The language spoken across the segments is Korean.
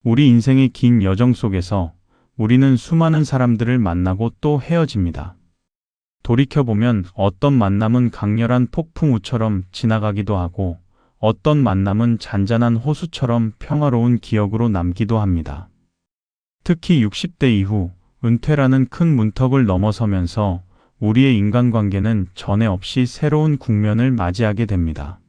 우리 인생의 긴 여정 속에서 우리는 수많은 사람들을 만나고 또 헤어집니다. 돌이켜보면 어떤 만남은 강렬한 폭풍우처럼 지나가기도 하고 어떤 만남은 잔잔한 호수처럼 평화로운 기억으로 남기도 합니다. 특히 60대 이후 은퇴라는 큰 문턱을 넘어서면서 우리의 인간관계는 전에 없이 새로운 국면을 맞이하게 됩니다.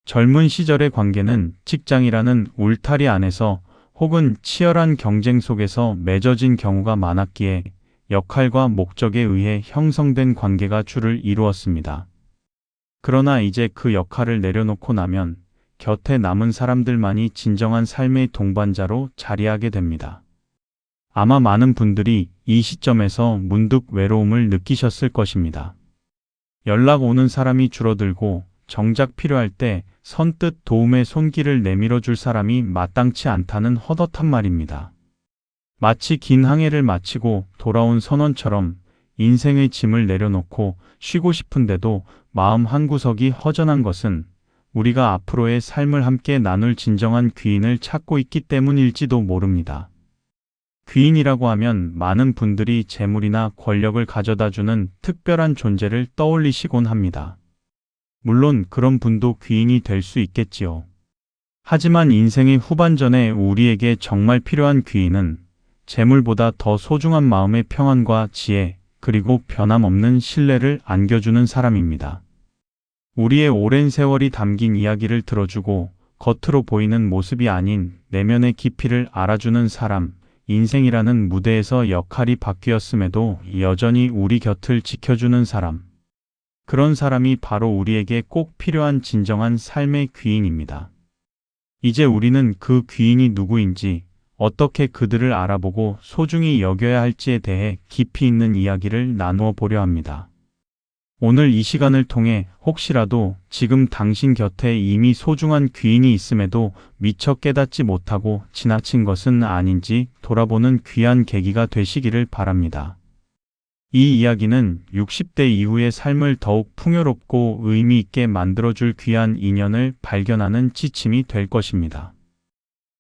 젊은 시절의 관계는 직장이라는 울타리 안에서 혹은 치열한 경쟁 속에서 맺어진 경우가 많았기에 역할과 목적에 의해 형성된 관계가 주를 이루었습니다. 그러나 이제 그 역할을 내려놓고 나면 곁에 남은 사람들만이 진정한 삶의 동반자로 자리하게 됩니다. 아마 많은 분들이 이 시점에서 문득 외로움을 느끼셨을 것입니다. 연락 오는 사람이 줄어들고 정작 필요할 때 선뜻 도움의 손길을 내밀어 줄 사람이 마땅치 않다는 허덧한 말입니다. 마치 긴 항해를 마치고 돌아온 선원처럼 인생의 짐을 내려놓고 쉬고 싶은데도 마음 한구석이 허전한 것은 우리가 앞으로의 삶을 함께 나눌 진정한 귀인을 찾고 있기 때문일지도 모릅니다. 귀인이라고 하면 많은 분들이 재물이나 권력을 가져다주는 특별한 존재를 떠올리시곤 합니다. 물론 그런 분도 귀인이 될 수 있겠지요. 하지만 인생의 후반전에 우리에게 정말 필요한 귀인은 재물보다 더 소중한 마음의 평안과 지혜, 그리고 변함없는 신뢰를 안겨주는 사람입니다. 우리의 오랜 세월이 담긴 이야기를 들어주고 겉으로 보이는 모습이 아닌 내면의 깊이를 알아주는 사람, 인생이라는 무대에서 역할이 바뀌었음에도 여전히 우리 곁을 지켜주는 사람. 그런 사람이 바로 우리에게 꼭 필요한 진정한 삶의 귀인입니다. 이제 우리는 그 귀인이 누구인지, 어떻게 그들을 알아보고 소중히 여겨야 할지에 대해 깊이 있는 이야기를 나누어 보려 합니다. 오늘 이 시간을 통해 혹시라도 지금 당신 곁에 이미 소중한 귀인이 있음에도 미처 깨닫지 못하고 지나친 것은 아닌지 돌아보는 귀한 계기가 되시기를 바랍니다. 이 이야기는 60대 이후의 삶을 더욱 풍요롭고 의미 있게 만들어줄 귀한 인연을 발견하는 지침이 될 것입니다.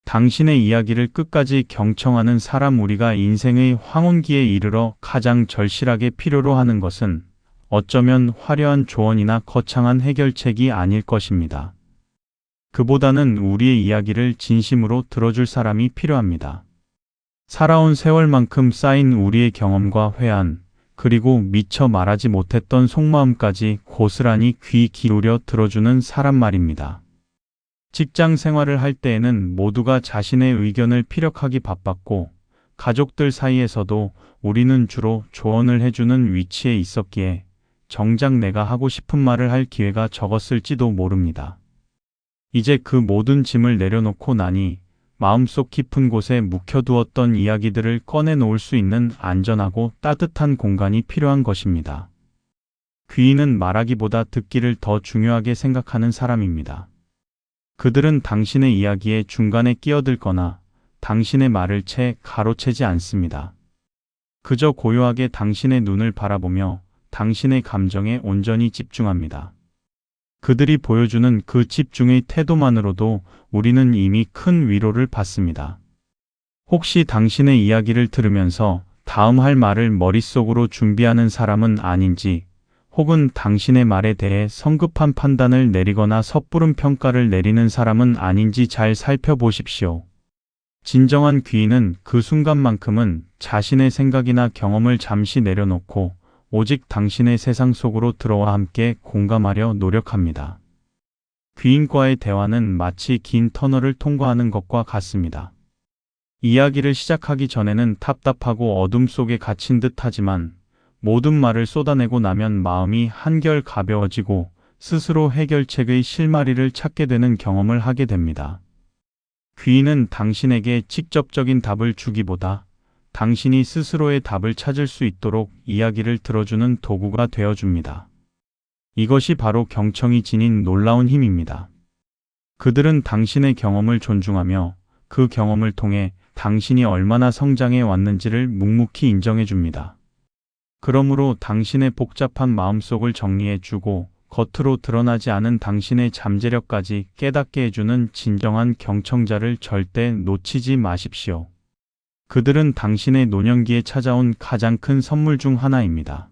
당신의 이야기를 끝까지 경청하는 사람, 우리가 인생의 황혼기에 이르러 가장 절실하게 필요로 하는 것은 어쩌면 화려한 조언이나 거창한 해결책이 아닐 것입니다. 그보다는 우리의 이야기를 진심으로 들어줄 사람이 필요합니다. 살아온 세월만큼 쌓인 우리의 경험과 회한, 그리고 미처 말하지 못했던 속마음까지 고스란히 귀 기울여 들어주는 사람 말입니다. 직장 생활을 할 때에는 모두가 자신의 의견을 피력하기 바빴고 가족들 사이에서도 우리는 주로 조언을 해주는 위치에 있었기에 정작 내가 하고 싶은 말을 할 기회가 적었을지도 모릅니다. 이제 그 모든 짐을 내려놓고 나니 마음속 깊은 곳에 묵혀두었던 이야기들을 꺼내놓을 수 있는 안전하고 따뜻한 공간이 필요한 것입니다. 귀인은 말하기보다 듣기를 더 중요하게 생각하는 사람입니다. 그들은 당신의 이야기의 중간에 끼어들거나 당신의 말을 채 가로채지 않습니다. 그저 고요하게 당신의 눈을 바라보며 당신의 감정에 온전히 집중합니다. 그들이 보여주는 그 집중의 태도만으로도 우리는 이미 큰 위로를 받습니다. 혹시 당신의 이야기를 들으면서 다음 할 말을 머릿속으로 준비하는 사람은 아닌지, 혹은 당신의 말에 대해 성급한 판단을 내리거나 섣부른 평가를 내리는 사람은 아닌지 잘 살펴보십시오. 진정한 귀인은 그 순간만큼은 자신의 생각이나 경험을 잠시 내려놓고 오직 당신의 세상 속으로 들어와 함께 공감하려 노력합니다. 귀인과의 대화는 마치 긴 터널을 통과하는 것과 같습니다. 이야기를 시작하기 전에는 답답하고 어둠 속에 갇힌 듯 하지만 모든 말을 쏟아내고 나면 마음이 한결 가벼워지고 스스로 해결책의 실마리를 찾게 되는 경험을 하게 됩니다. 귀인은 당신에게 직접적인 답을 주기보다 당신이 스스로의 답을 찾을 수 있도록 이야기를 들어주는 도구가 되어줍니다. 이것이 바로 경청이 지닌 놀라운 힘입니다. 그들은 당신의 경험을 존중하며 그 경험을 통해 당신이 얼마나 성장해 왔는지를 묵묵히 인정해 줍니다. 그러므로 당신의 복잡한 마음속을 정리해 주고 겉으로 드러나지 않은 당신의 잠재력까지 깨닫게 해주는 진정한 경청자를 절대 놓치지 마십시오. 그들은 당신의 노년기에 찾아온 가장 큰 선물 중 하나입니다.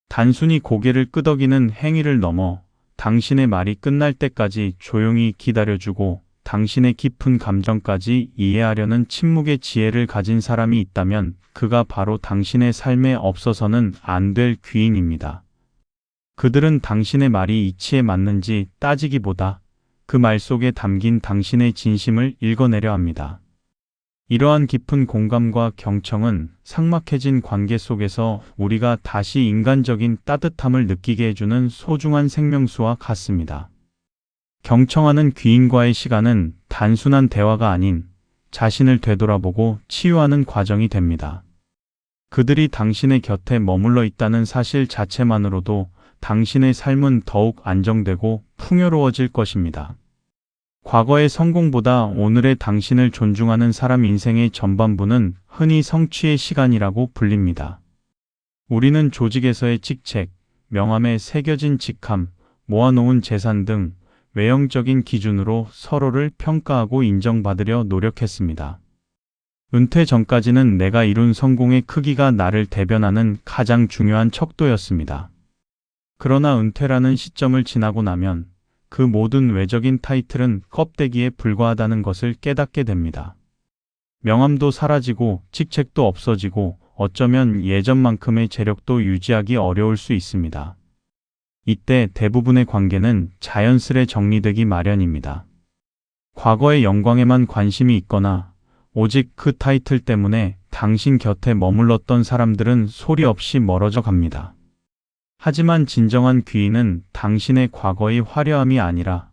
단순히 고개를 끄덕이는 행위를 넘어 당신의 말이 끝날 때까지 조용히 기다려주고 당신의 깊은 감정까지 이해하려는 침묵의 지혜를 가진 사람이 있다면 그가 바로 당신의 삶에 없어서는 안 될 귀인입니다. 그들은 당신의 말이 이치에 맞는지 따지기보다 그 말 속에 담긴 당신의 진심을 읽어내려 합니다. 이러한 깊은 공감과 경청은 삭막해진 관계 속에서 우리가 다시 인간적인 따뜻함을 느끼게 해주는 소중한 생명수와 같습니다. 경청하는 귀인과의 시간은 단순한 대화가 아닌 자신을 되돌아보고 치유하는 과정이 됩니다. 그들이 당신의 곁에 머물러 있다는 사실 자체만으로도 당신의 삶은 더욱 안정되고 풍요로워질 것입니다. 과거의 성공보다 오늘의 당신을 존중하는 사람 인생의 전반부는 흔히 성취의 시간이라고 불립니다. 우리는 조직에서의 직책, 명함에 새겨진 직함, 모아놓은 재산 등 외형적인 기준으로 서로를 평가하고 인정받으려 노력했습니다. 은퇴 전까지는 내가 이룬 성공의 크기가 나를 대변하는 가장 중요한 척도였습니다. 그러나 은퇴라는 시점을 지나고 나면 그 모든 외적인 타이틀은 껍데기에 불과하다는 것을 깨닫게 됩니다. 명함도 사라지고 직책도 없어지고 어쩌면 예전만큼의 재력도 유지하기 어려울 수 있습니다. 이때 대부분의 관계는 자연스레 정리되기 마련입니다. 과거의 영광에만 관심이 있거나 오직 그 타이틀 때문에 당신 곁에 머물렀던 사람들은 소리 없이 멀어져 갑니다. 하지만 진정한 귀인은 당신의 과거의 화려함이 아니라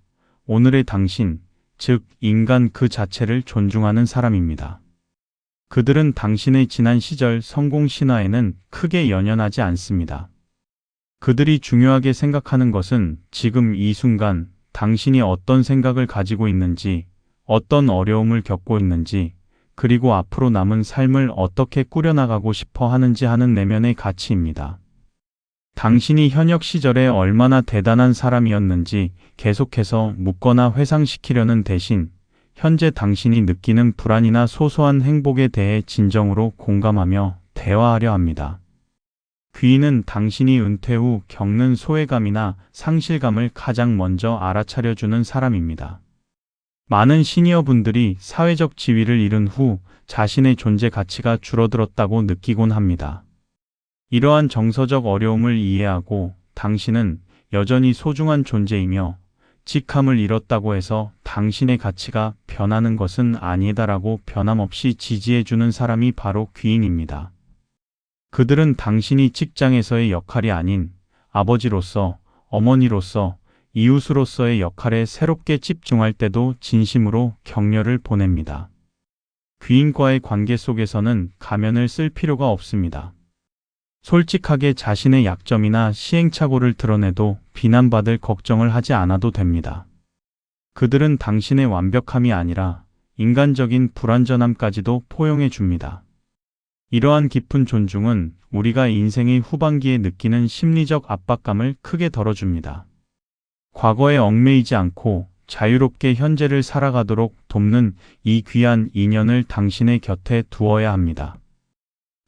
오늘의 당신, 즉 인간 그 자체를 존중하는 사람입니다. 그들은 당신의 지난 시절 성공 신화에는 크게 연연하지 않습니다. 그들이 중요하게 생각하는 것은 지금 이 순간 당신이 어떤 생각을 가지고 있는지, 어떤 어려움을 겪고 있는지, 그리고 앞으로 남은 삶을 어떻게 꾸려나가고 싶어 하는지 하는 내면의 가치입니다. 당신이 현역 시절에 얼마나 대단한 사람이었는지 계속해서 묻거나 회상시키려는 대신 현재 당신이 느끼는 불안이나 소소한 행복에 대해 진정으로 공감하며 대화하려 합니다. 귀인은 당신이 은퇴 후 겪는 소외감이나 상실감을 가장 먼저 알아차려주는 사람입니다. 많은 시니어분들이 사회적 지위를 잃은 후 자신의 존재 가치가 줄어들었다고 느끼곤 합니다. 이러한 정서적 어려움을 이해하고 당신은 여전히 소중한 존재이며 직함을 잃었다고 해서 당신의 가치가 변하는 것은 아니다라고 변함없이 지지해주는 사람이 바로 귀인입니다. 그들은 당신이 직장에서의 역할이 아닌 아버지로서, 어머니로서, 이웃으로서의 역할에 새롭게 집중할 때도 진심으로 격려를 보냅니다. 귀인과의 관계 속에서는 가면을 쓸 필요가 없습니다. 솔직하게 자신의 약점이나 시행착오를 드러내도 비난받을 걱정을 하지 않아도 됩니다. 그들은 당신의 완벽함이 아니라 인간적인 불완전함까지도 포용해 줍니다. 이러한 깊은 존중은 우리가 인생의 후반기에 느끼는 심리적 압박감을 크게 덜어줍니다. 과거에 얽매이지 않고 자유롭게 현재를 살아가도록 돕는 이 귀한 인연을 당신의 곁에 두어야 합니다.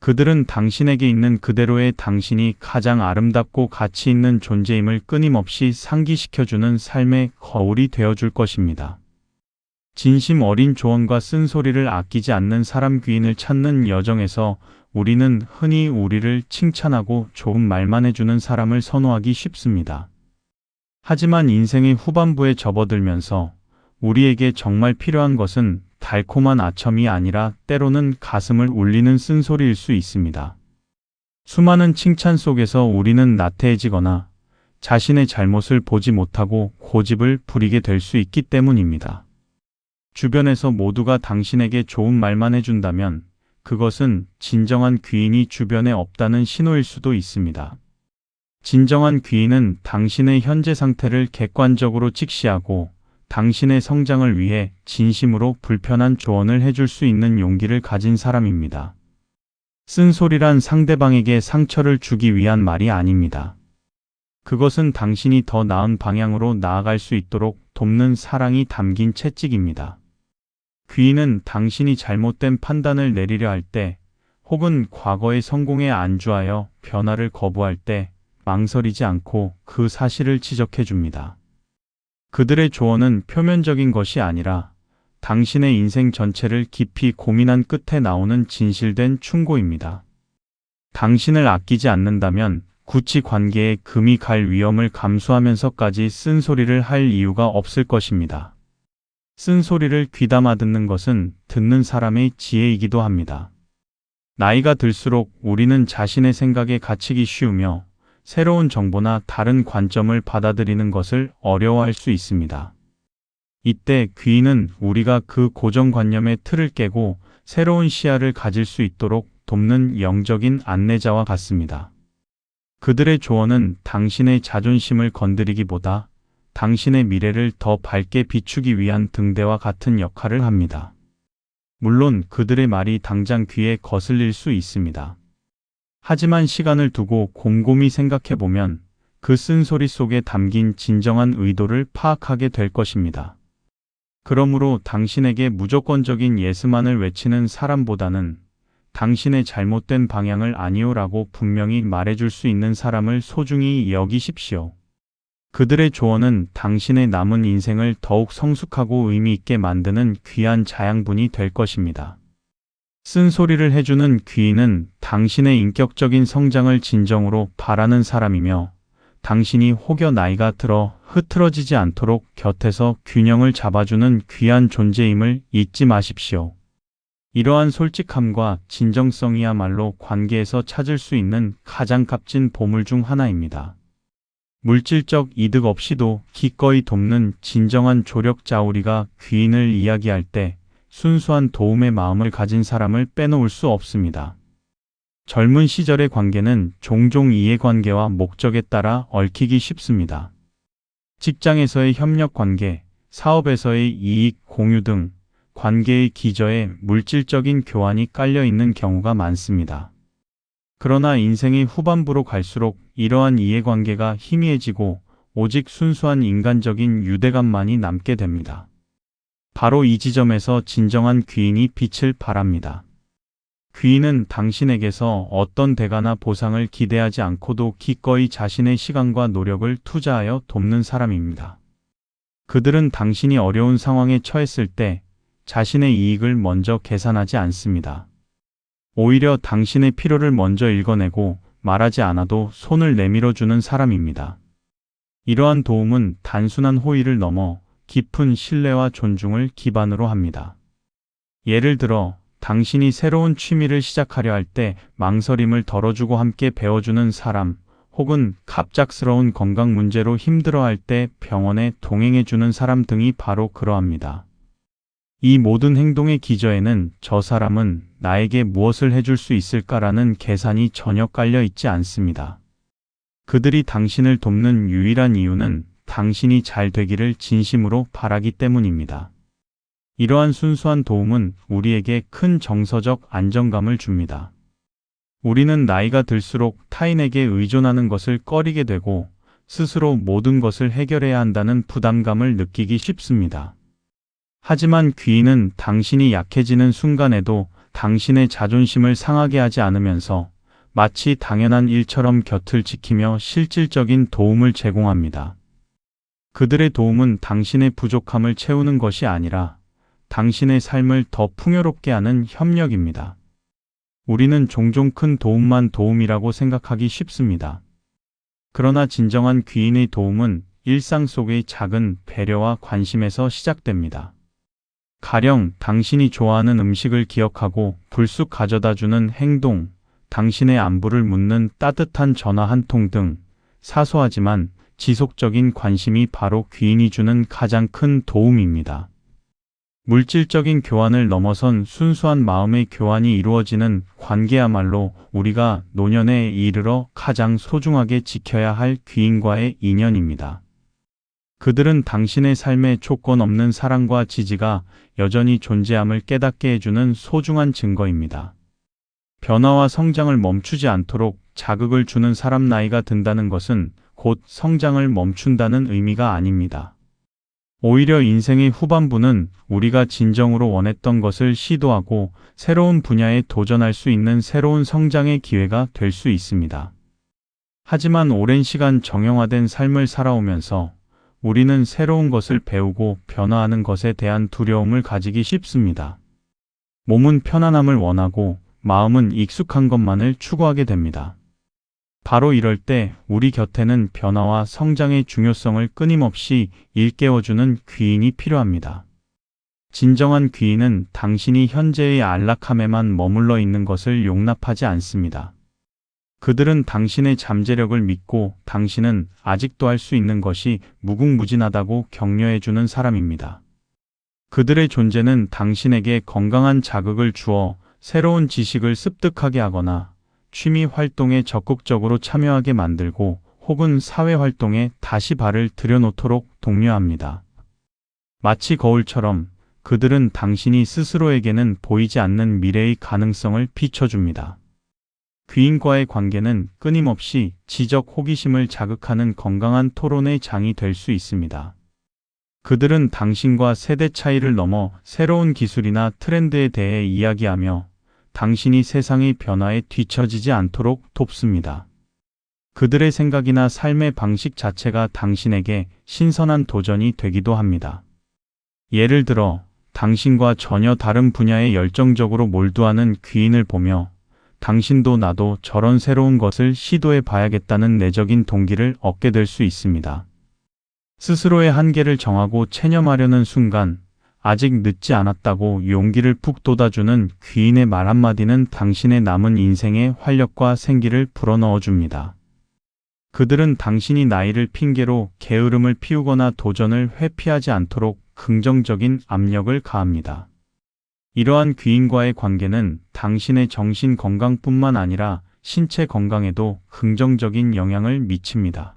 그들은 당신에게 있는 그대로의 당신이 가장 아름답고 가치 있는 존재임을 끊임없이 상기시켜주는 삶의 거울이 되어줄 것입니다. 진심 어린 조언과 쓴소리를 아끼지 않는 사람 귀인을 찾는 여정에서 우리는 흔히 우리를 칭찬하고 좋은 말만 해주는 사람을 선호하기 쉽습니다. 하지만 인생의 후반부에 접어들면서 우리에게 정말 필요한 것은 달콤한 아첨이 아니라 때로는 가슴을 울리는 쓴소리일 수 있습니다. 수많은 칭찬 속에서 우리는 나태해지거나 자신의 잘못을 보지 못하고 고집을 부리게 될 수 있기 때문입니다. 주변에서 모두가 당신에게 좋은 말만 해준다면 그것은 진정한 귀인이 주변에 없다는 신호일 수도 있습니다. 진정한 귀인은 당신의 현재 상태를 객관적으로 직시하고 당신의 성장을 위해 진심으로 불편한 조언을 해줄 수 있는 용기를 가진 사람입니다. 쓴소리란 상대방에게 상처를 주기 위한 말이 아닙니다. 그것은 당신이 더 나은 방향으로 나아갈 수 있도록 돕는 사랑이 담긴 채찍입니다. 귀인은 당신이 잘못된 판단을 내리려 할 때, 혹은 과거의 성공에 안주하여 변화를 거부할 때 망설이지 않고 그 사실을 지적해 줍니다. 그들의 조언은 표면적인 것이 아니라 당신의 인생 전체를 깊이 고민한 끝에 나오는 진실된 충고입니다. 당신을 아끼지 않는다면 굳이 관계에 금이 갈 위험을 감수하면서까지 쓴소리를 할 이유가 없을 것입니다. 쓴소리를 귀담아 듣는 것은 듣는 사람의 지혜이기도 합니다. 나이가 들수록 우리는 자신의 생각에 갇히기 쉬우며 새로운 정보나 다른 관점을 받아들이는 것을 어려워할 수 있습니다. 이때 귀인은 우리가 그 고정관념의 틀을 깨고 새로운 시야를 가질 수 있도록 돕는 영적인 안내자와 같습니다. 그들의 조언은 당신의 자존심을 건드리기보다 당신의 미래를 더 밝게 비추기 위한 등대와 같은 역할을 합니다. 물론 그들의 말이 당장 귀에 거슬릴 수 있습니다. 하지만 시간을 두고 곰곰이 생각해보면 그 쓴소리 속에 담긴 진정한 의도를 파악하게 될 것입니다. 그러므로 당신에게 무조건적인 예스만을 외치는 사람보다는 당신의 잘못된 방향을 아니오라고 분명히 말해줄 수 있는 사람을 소중히 여기십시오. 그들의 조언은 당신의 남은 인생을 더욱 성숙하고 의미 있게 만드는 귀한 자양분이 될 것입니다. 쓴소리를 해주는 귀인은 당신의 인격적인 성장을 진정으로 바라는 사람이며 당신이 혹여 나이가 들어 흐트러지지 않도록 곁에서 균형을 잡아주는 귀한 존재임을 잊지 마십시오. 이러한 솔직함과 진정성이야말로 관계에서 찾을 수 있는 가장 값진 보물 중 하나입니다. 물질적 이득 없이도 기꺼이 돕는 진정한 조력자우리가 귀인을 이야기할 때 순수한 도움의 마음을 가진 사람을 빼놓을 수 없습니다. 젊은 시절의 관계는 종종 이해관계와 목적에 따라 얽히기 쉽습니다. 직장에서의 협력 관계, 사업에서의 이익 공유 등 관계의 기저에 물질적인 교환이 깔려 있는 경우가 많습니다. 그러나 인생의 후반부로 갈수록 이러한 이해관계가 희미해지고 오직 순수한 인간적인 유대감만이 남게 됩니다. 바로 이 지점에서 진정한 귀인이 빛을 발합니다. 귀인은 당신에게서 어떤 대가나 보상을 기대하지 않고도 기꺼이 자신의 시간과 노력을 투자하여 돕는 사람입니다. 그들은 당신이 어려운 상황에 처했을 때 자신의 이익을 먼저 계산하지 않습니다. 오히려 당신의 필요를 먼저 읽어내고 말하지 않아도 손을 내밀어주는 사람입니다. 이러한 도움은 단순한 호의를 넘어 깊은 신뢰와 존중을 기반으로 합니다. 예를 들어 당신이 새로운 취미를 시작하려 할 때 망설임을 덜어주고 함께 배워주는 사람, 혹은 갑작스러운 건강 문제로 힘들어할 때 병원에 동행해주는 사람 등이 바로 그러합니다. 이 모든 행동의 기저에는 저 사람은 나에게 무엇을 해줄 수 있을까라는 계산이 전혀 깔려 있지 않습니다. 그들이 당신을 돕는 유일한 이유는 당신이 잘 되기를 진심으로 바라기 때문입니다. 이러한 순수한 도움은 우리에게 큰 정서적 안정감을 줍니다. 우리는 나이가 들수록 타인에게 의존하는 것을 꺼리게 되고 스스로 모든 것을 해결해야 한다는 부담감을 느끼기 쉽습니다. 하지만 귀인은 당신이 약해지는 순간에도 당신의 자존심을 상하게 하지 않으면서 마치 당연한 일처럼 곁을 지키며 실질적인 도움을 제공합니다. 그들의 도움은 당신의 부족함을 채우는 것이 아니라 당신의 삶을 더 풍요롭게 하는 협력입니다. 우리는 종종 큰 도움만 도움이라고 생각하기 쉽습니다. 그러나 진정한 귀인의 도움은 일상 속의 작은 배려와 관심에서 시작됩니다. 가령 당신이 좋아하는 음식을 기억하고 불쑥 가져다주는 행동, 당신의 안부를 묻는 따뜻한 전화 한 통 등 사소하지만 지속적인 관심이 바로 귀인이 주는 가장 큰 도움입니다. 물질적인 교환을 넘어선 순수한 마음의 교환이 이루어지는 관계야말로 우리가 노년에 이르러 가장 소중하게 지켜야 할 귀인과의 인연입니다. 그들은 당신의 삶에 조건 없는 사랑과 지지가 여전히 존재함을 깨닫게 해주는 소중한 증거입니다. 변화와 성장을 멈추지 않도록 자극을 주는 사람. 나이가 든다는 것은 곧 성장을 멈춘다는 의미가 아닙니다. 오히려 인생의 후반부는 우리가 진정으로 원했던 것을 시도하고 새로운 분야에 도전할 수 있는 새로운 성장의 기회가 될 수 있습니다. 하지만 오랜 시간 정형화된 삶을 살아오면서 우리는 새로운 것을 배우고 변화하는 것에 대한 두려움을 가지기 쉽습니다. 몸은 편안함을 원하고 마음은 익숙한 것만을 추구하게 됩니다. 바로 이럴 때 우리 곁에는 변화와 성장의 중요성을 끊임없이 일깨워주는 귀인이 필요합니다. 진정한 귀인은 당신이 현재의 안락함에만 머물러 있는 것을 용납하지 않습니다. 그들은 당신의 잠재력을 믿고 당신은 아직도 할 수 있는 것이 무궁무진하다고 격려해주는 사람입니다. 그들의 존재는 당신에게 건강한 자극을 주어 새로운 지식을 습득하게 하거나 취미 활동에 적극적으로 참여하게 만들고 혹은 사회 활동에 다시 발을 들여놓도록 독려합니다. 마치 거울처럼 그들은 당신이 스스로에게는 보이지 않는 미래의 가능성을 비춰줍니다. 귀인과의 관계는 끊임없이 지적 호기심을 자극하는 건강한 토론의 장이 될 수 있습니다. 그들은 당신과 세대 차이를 넘어 새로운 기술이나 트렌드에 대해 이야기하며 당신이 세상의 변화에 뒤처지지 않도록 돕습니다. 그들의 생각이나 삶의 방식 자체가 당신에게 신선한 도전이 되기도 합니다. 예를 들어, 당신과 전혀 다른 분야에 열정적으로 몰두하는 귀인을 보며 당신도 나도 저런 새로운 것을 시도해 봐야겠다는 내적인 동기를 얻게 될 수 있습니다. 스스로의 한계를 정하고 체념하려는 순간 아직 늦지 않았다고 용기를 푹 돋아주는 귀인의 말 한마디는 당신의 남은 인생에 활력과 생기를 불어넣어 줍니다. 그들은 당신이 나이를 핑계로 게으름을 피우거나 도전을 회피하지 않도록 긍정적인 압력을 가합니다. 이러한 귀인과의 관계는 당신의 정신 건강뿐만 아니라 신체 건강에도 긍정적인 영향을 미칩니다.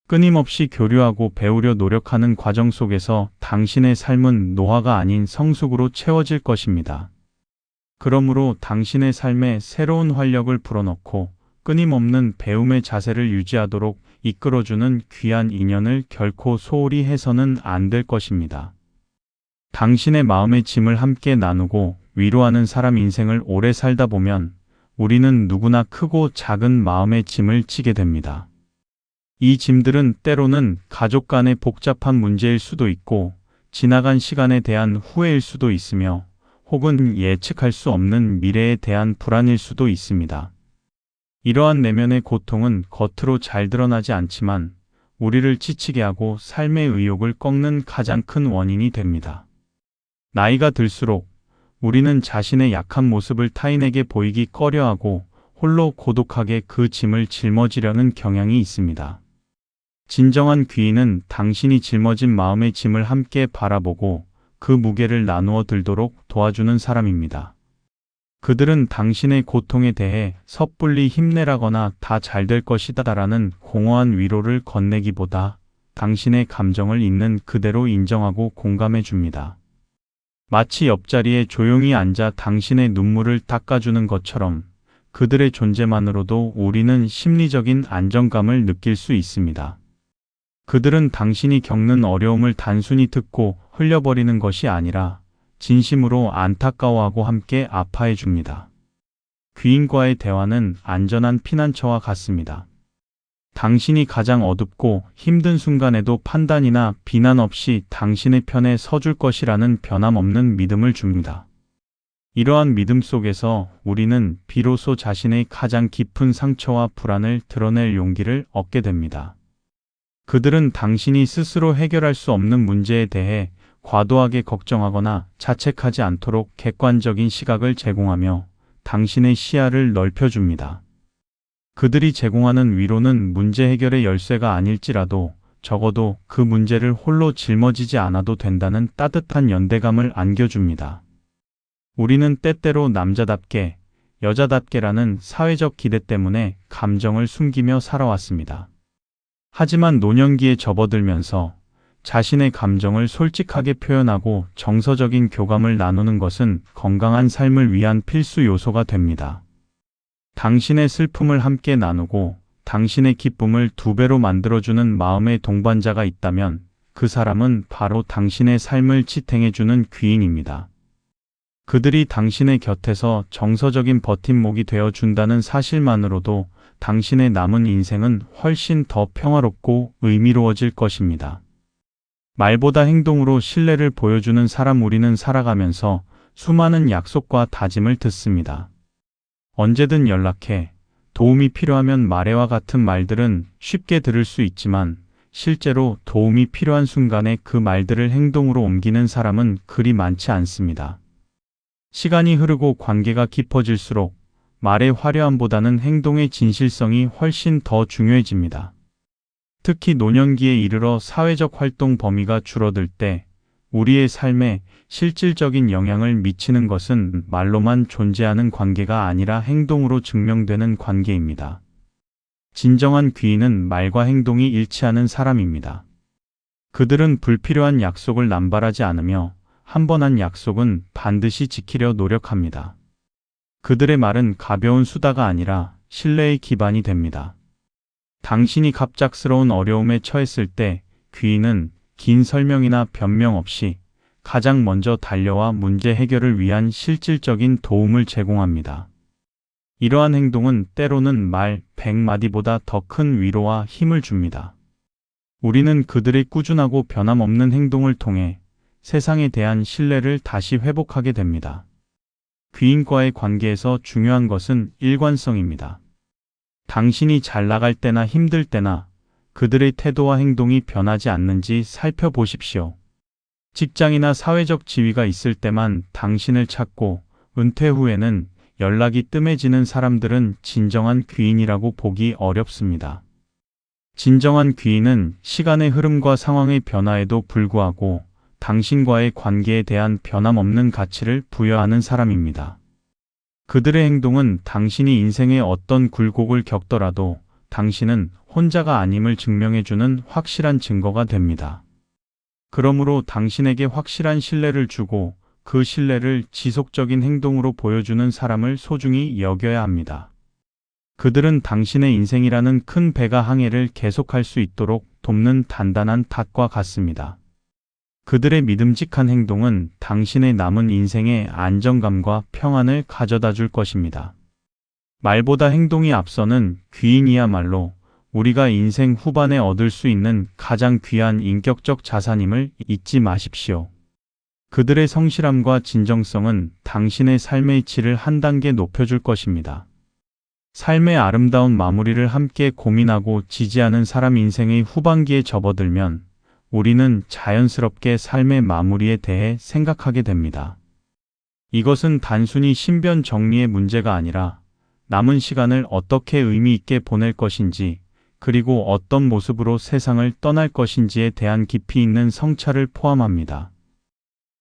끊임없이 교류하고 배우려 노력하는 과정 속에서 당신의 삶은 노화가 아닌 성숙으로 채워질 것입니다. 그러므로 당신의 삶에 새로운 활력을 불어넣고 끊임없는 배움의 자세를 유지하도록 이끌어주는 귀한 인연을 결코 소홀히 해서는 안 될 것입니다. 당신의 마음의 짐을 함께 나누고 위로하는 사람 인생을 오래 살다 보면 우리는 누구나 크고 작은 마음의 짐을 지게 됩니다. 이 짐들은 때로는 가족 간의 복잡한 문제일 수도 있고 지나간 시간에 대한 후회일 수도 있으며 혹은 예측할 수 없는 미래에 대한 불안일 수도 있습니다. 이러한 내면의 고통은 겉으로 잘 드러나지 않지만 우리를 지치게 하고 삶의 의욕을 꺾는 가장 큰 원인이 됩니다. 나이가 들수록 우리는 자신의 약한 모습을 타인에게 보이기 꺼려하고 홀로 고독하게 그 짐을 짊어지려는 경향이 있습니다. 진정한 귀인은 당신이 짊어진 마음의 짐을 함께 바라보고 그 무게를 나누어 들도록 도와주는 사람입니다. 그들은 당신의 고통에 대해 섣불리 힘내라거나 다 잘 될 것이다라는 공허한 위로를 건네기보다 당신의 감정을 있는 그대로 인정하고 공감해 줍니다. 마치 옆자리에 조용히 앉아 당신의 눈물을 닦아주는 것처럼 그들의 존재만으로도 우리는 심리적인 안정감을 느낄 수 있습니다. 그들은 당신이 겪는 어려움을 단순히 듣고 흘려버리는 것이 아니라 진심으로 안타까워하고 함께 아파해 줍니다. 귀인과의 대화는 안전한 피난처와 같습니다. 당신이 가장 어둡고 힘든 순간에도 판단이나 비난 없이 당신의 편에 서줄 것이라는 변함없는 믿음을 줍니다. 이러한 믿음 속에서 우리는 비로소 자신의 가장 깊은 상처와 불안을 드러낼 용기를 얻게 됩니다. 그들은 당신이 스스로 해결할 수 없는 문제에 대해 과도하게 걱정하거나 자책하지 않도록 객관적인 시각을 제공하며 당신의 시야를 넓혀줍니다. 그들이 제공하는 위로는 문제 해결의 열쇠가 아닐지라도 적어도 그 문제를 홀로 짊어지지 않아도 된다는 따뜻한 연대감을 안겨줍니다. 우리는 때때로 남자답게, 여자답게라는 사회적 기대 때문에 감정을 숨기며 살아왔습니다. 하지만 노년기에 접어들면서 자신의 감정을 솔직하게 표현하고 정서적인 교감을 나누는 것은 건강한 삶을 위한 필수 요소가 됩니다. 당신의 슬픔을 함께 나누고 당신의 기쁨을 2배로 만들어주는 마음의 동반자가 있다면 그 사람은 바로 당신의 삶을 지탱해주는 귀인입니다. 그들이 당신의 곁에서 정서적인 버팀목이 되어준다는 사실만으로도 당신의 남은 인생은 훨씬 더 평화롭고 의미로워질 것입니다. 말보다 행동으로 신뢰를 보여주는 사람. 우리는 살아가면서 수많은 약속과 다짐을 듣습니다. 언제든 연락해, 도움이 필요하면 말해와 같은 말들은 쉽게 들을 수 있지만 실제로 도움이 필요한 순간에 그 말들을 행동으로 옮기는 사람은 그리 많지 않습니다. 시간이 흐르고 관계가 깊어질수록 말의 화려함보다는 행동의 진실성이 훨씬 더 중요해집니다. 특히 노년기에 이르러 사회적 활동 범위가 줄어들 때 우리의 삶에 실질적인 영향을 미치는 것은 말로만 존재하는 관계가 아니라 행동으로 증명되는 관계입니다. 진정한 귀인은 말과 행동이 일치하는 사람입니다. 그들은 불필요한 약속을 남발하지 않으며 한 번 한 약속은 반드시 지키려 노력합니다. 그들의 말은 가벼운 수다가 아니라 신뢰의 기반이 됩니다. 당신이 갑작스러운 어려움에 처했을 때 귀인은 긴 설명이나 변명 없이 가장 먼저 달려와 문제 해결을 위한 실질적인 도움을 제공합니다. 이러한 행동은 때로는 말 100마디보다 더 큰 위로와 힘을 줍니다. 우리는 그들의 꾸준하고 변함없는 행동을 통해 세상에 대한 신뢰를 다시 회복하게 됩니다. 귀인과의 관계에서 중요한 것은 일관성입니다. 당신이 잘 나갈 때나 힘들 때나 그들의 태도와 행동이 변하지 않는지 살펴보십시오. 직장이나 사회적 지위가 있을 때만 당신을 찾고 은퇴 후에는 연락이 뜸해지는 사람들은 진정한 귀인이라고 보기 어렵습니다. 진정한 귀인은 시간의 흐름과 상황의 변화에도 불구하고 당신과의 관계에 대한 변함없는 가치를 부여하는 사람입니다. 그들의 행동은 당신이 인생의 어떤 굴곡을 겪더라도 당신은 혼자가 아님을 증명해주는 확실한 증거가 됩니다. 그러므로 당신에게 확실한 신뢰를 주고 그 신뢰를 지속적인 행동으로 보여주는 사람을 소중히 여겨야 합니다. 그들은 당신의 인생이라는 큰 배가 항해를 계속할 수 있도록 돕는 단단한 닷과 같습니다. 그들의 믿음직한 행동은 당신의 남은 인생에 안정감과 평안을 가져다 줄 것입니다. 말보다 행동이 앞서는 귀인이야말로 우리가 인생 후반에 얻을 수 있는 가장 귀한 인격적 자산임을 잊지 마십시오. 그들의 성실함과 진정성은 당신의 삶의 질을 한 단계 높여줄 것입니다. 삶의 아름다운 마무리를 함께 고민하고 지지하는 사람. 인생의 후반기에 접어들면 우리는 자연스럽게 삶의 마무리에 대해 생각하게 됩니다. 이것은 단순히 신변 정리의 문제가 아니라 남은 시간을 어떻게 의미 있게 보낼 것인지, 그리고 어떤 모습으로 세상을 떠날 것인지에 대한 깊이 있는 성찰을 포함합니다.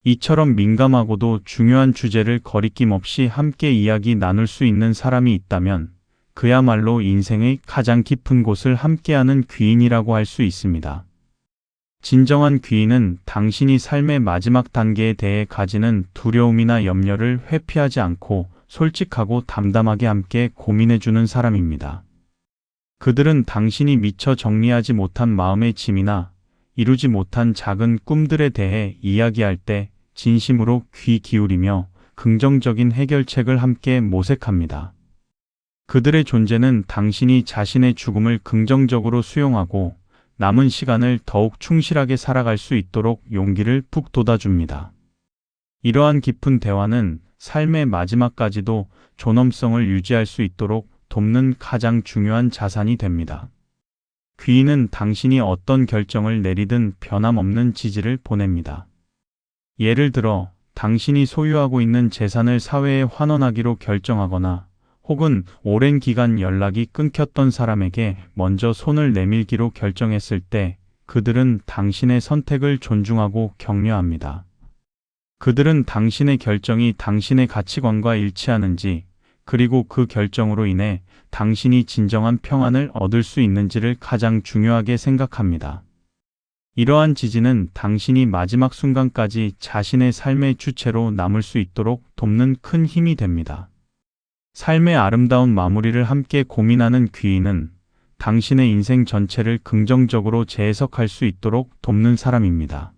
이처럼 민감하고도 중요한 주제를 거리낌 없이 함께 이야기 나눌 수 있는 사람이 있다면 그야말로 인생의 가장 깊은 곳을 함께하는 귀인이라고 할 수 있습니다. 진정한 귀인은 당신이 삶의 마지막 단계에 대해 가지는 두려움이나 염려를 회피하지 않고 솔직하고 담담하게 함께 고민해주는 사람입니다. 그들은 당신이 미처 정리하지 못한 마음의 짐이나 이루지 못한 작은 꿈들에 대해 이야기할 때 진심으로 귀 기울이며 긍정적인 해결책을 함께 모색합니다. 그들의 존재는 당신이 자신의 죽음을 긍정적으로 수용하고 남은 시간을 더욱 충실하게 살아갈 수 있도록 용기를 북돋아줍니다. 이러한 깊은 대화는 삶의 마지막까지도 존엄성을 유지할 수 있도록 돕는 가장 중요한 자산이 됩니다. 귀인은 당신이 어떤 결정을 내리든 변함없는 지지를 보냅니다. 예를 들어 당신이 소유하고 있는 재산을 사회에 환원하기로 결정하거나 혹은 오랜 기간 연락이 끊겼던 사람에게 먼저 손을 내밀기로 결정했을 때 그들은 당신의 선택을 존중하고 격려합니다. 그들은 당신의 결정이 당신의 가치관과 일치하는지, 그리고 그 결정으로 인해 당신이 진정한 평안을 얻을 수 있는지를 가장 중요하게 생각합니다. 이러한 지지는 당신이 마지막 순간까지 자신의 삶의 주체로 남을 수 있도록 돕는 큰 힘이 됩니다. 삶의 아름다운 마무리를 함께 고민하는 귀인은 당신의 인생 전체를 긍정적으로 재해석할 수 있도록 돕는 사람입니다.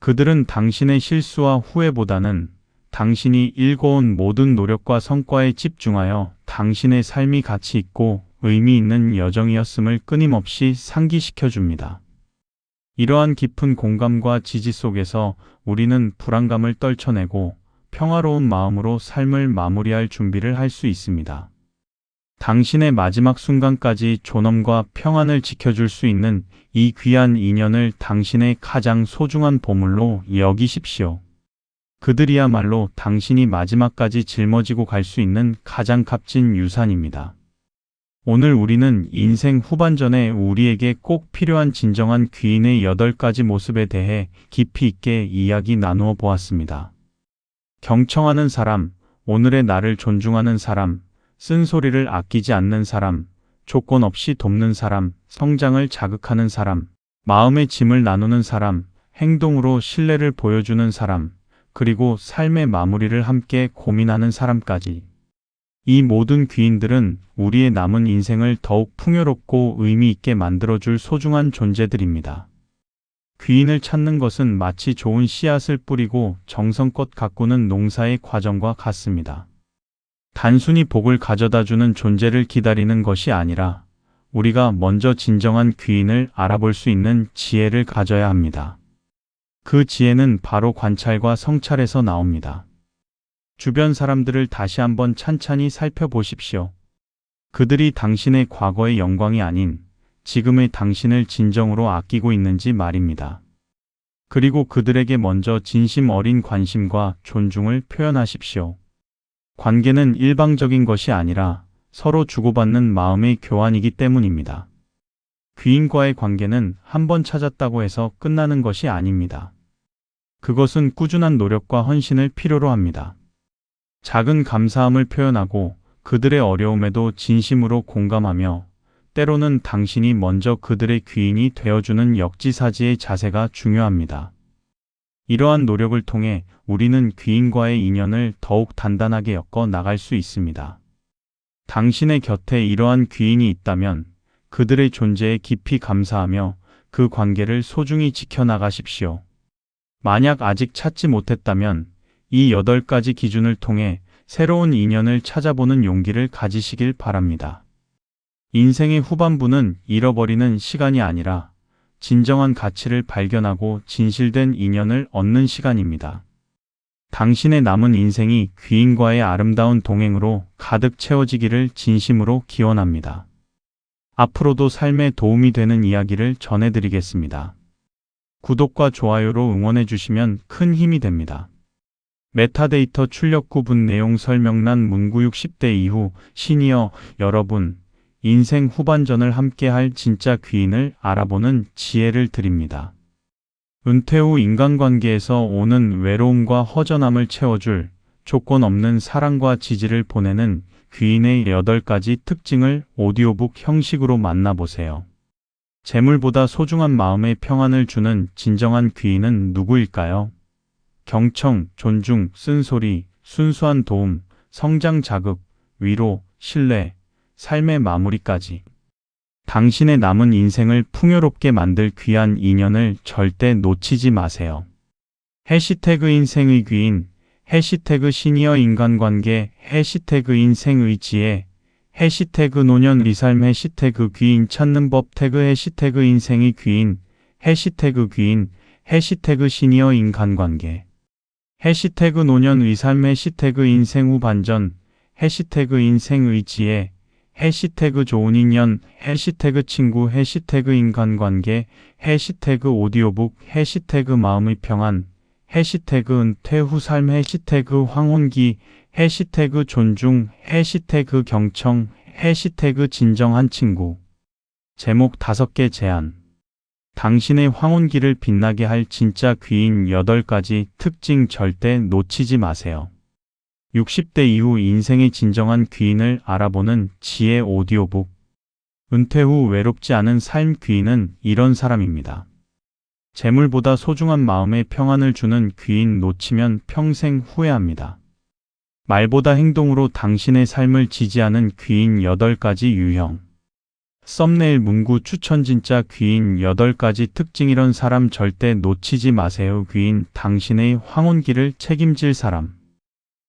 그들은 당신의 실수와 후회보다는 당신이 일궈온 모든 노력과 성과에 집중하여 당신의 삶이 가치 있고 의미 있는 여정이었음을 끊임없이 상기시켜 줍니다. 이러한 깊은 공감과 지지 속에서 우리는 불안감을 떨쳐내고 평화로운 마음으로 삶을 마무리할 준비를 할 수 있습니다. 당신의 마지막 순간까지 존엄과 평안을 지켜줄 수 있는 이 귀한 인연을 당신의 가장 소중한 보물로 여기십시오. 그들이야말로 당신이 마지막까지 짊어지고 갈 수 있는 가장 값진 유산입니다. 오늘 우리는 인생 후반전에 우리에게 꼭 필요한 진정한 귀인의 8가지 모습에 대해 깊이 있게 이야기 나누어 보았습니다. 경청하는 사람, 오늘의 나를 존중하는 사람, 쓴소리를 아끼지 않는 사람, 조건 없이 돕는 사람, 성장을 자극하는 사람, 마음의 짐을 나누는 사람, 행동으로 신뢰를 보여주는 사람, 그리고 삶의 마무리를 함께 고민하는 사람까지. 이 모든 귀인들은 우리의 남은 인생을 더욱 풍요롭고 의미 있게 만들어줄 소중한 존재들입니다. 귀인을 찾는 것은 마치 좋은 씨앗을 뿌리고 정성껏 가꾸는 농사의 과정과 같습니다. 단순히 복을 가져다주는 존재를 기다리는 것이 아니라 우리가 먼저 진정한 귀인을 알아볼 수 있는 지혜를 가져야 합니다. 그 지혜는 바로 관찰과 성찰에서 나옵니다. 주변 사람들을 다시 한번 찬찬히 살펴보십시오. 그들이 당신의 과거의 영광이 아닌 지금의 당신을 진정으로 아끼고 있는지 말입니다. 그리고 그들에게 먼저 진심 어린 관심과 존중을 표현하십시오. 관계는 일방적인 것이 아니라 서로 주고받는 마음의 교환이기 때문입니다. 귀인과의 관계는 한 번 찾았다고 해서 끝나는 것이 아닙니다. 그것은 꾸준한 노력과 헌신을 필요로 합니다. 작은 감사함을 표현하고 그들의 어려움에도 진심으로 공감하며 때로는 당신이 먼저 그들의 귀인이 되어주는 역지사지의 자세가 중요합니다. 이러한 노력을 통해 우리는 귀인과의 인연을 더욱 단단하게 엮어 나갈 수 있습니다. 당신의 곁에 이러한 귀인이 있다면 그들의 존재에 깊이 감사하며 그 관계를 소중히 지켜나가십시오. 만약 아직 찾지 못했다면 이 8가지 기준을 통해 새로운 인연을 찾아보는 용기를 가지시길 바랍니다. 인생의 후반부는 잃어버리는 시간이 아니라 진정한 가치를 발견하고 진실된 인연을 얻는 시간입니다. 당신의 남은 인생이 귀인과의 아름다운 동행으로 가득 채워지기를 진심으로 기원합니다. 앞으로도 삶에 도움이 되는 이야기를 전해드리겠습니다. 구독과 좋아요로 응원해 주시면 큰 힘이 됩니다. 메타데이터 출력 구분 내용 설명란 문구 60대 이후 시니어 여러분, 인생 후반전을 함께할 진짜 귀인을 알아보는 지혜를 드립니다. 은퇴 후 인간관계에서 오는 외로움과 허전함을 채워줄 조건 없는 사랑과 지지를 보내는 귀인의 8가지 특징을 오디오북 형식으로 만나보세요. 재물보다 소중한 마음의 평안을 주는 진정한 귀인은 누구일까요? 경청, 존중, 쓴소리, 순수한 도움, 성장 자극, 위로, 신뢰, 삶의 마무리까지. 당신의 남은 인생을 풍요롭게 만들 귀한 인연을 절대 놓치지 마세요. 해시태그 인생의 귀인, 해시태그 시니어 인간관계, 해시태그 인생의 지혜, 해시태그 노년 리삶, 해시태그 귀인 찾는 법 태그, 해시태그 인생의 귀인, 해시태그 귀인, 해시태그 시니어 인간관계, 해시태그 노년 의삶, 해시태그 인생 후 반전, 해시태그 인생의 지혜, 해시태그 좋은 인연, 해시태그 친구, 해시태그 인간관계, 해시태그 오디오북, 해시태그 마음의 평안, 해시태그 은퇴 후 삶, 해시태그 황혼기, 해시태그 존중, 해시태그 경청, 해시태그 진정한 친구. 제목 5개 제안. 당신의 황혼기를 빛나게 할 진짜 귀인 8가지 특징 절대 놓치지 마세요. 60대 이후 인생의 진정한 귀인을 알아보는 지혜 오디오북. 은퇴 후 외롭지 않은 삶 귀인은 이런 사람입니다. 재물보다 소중한 마음의 평안을 주는 귀인 놓치면 평생 후회합니다. 말보다 행동으로 당신의 삶을 지지하는 귀인 8가지 유형. 썸네일 문구 추천 진짜 귀인 8가지 특징 이런 사람 절대 놓치지 마세요. 귀인 당신의 황혼기를 책임질 사람.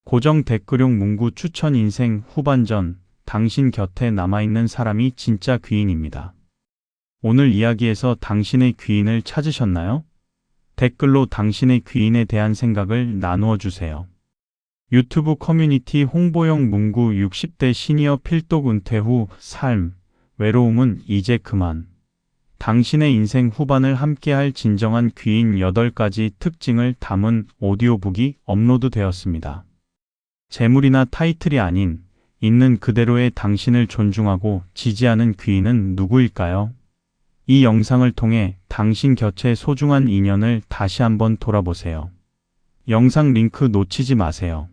고정 댓글용 문구 추천 인생 후반전 당신 곁에 남아있는 사람이 진짜 귀인입니다. 오늘 이야기에서 당신의 귀인을 찾으셨나요? 댓글로 당신의 귀인에 대한 생각을 나누어 주세요. 유튜브 커뮤니티 홍보용 문구 60대 시니어 필독 은퇴 후 삶, 외로움은 이제 그만. 당신의 인생 후반을 함께할 진정한 귀인 8가지 특징을 담은 오디오북이 업로드되었습니다. 재물이나 타이틀이 아닌 있는 그대로의 당신을 존중하고 지지하는 귀인은 누구일까요? 이 영상을 통해 당신 곁의 소중한 인연을 다시 한번 돌아보세요. 영상 링크 놓치지 마세요.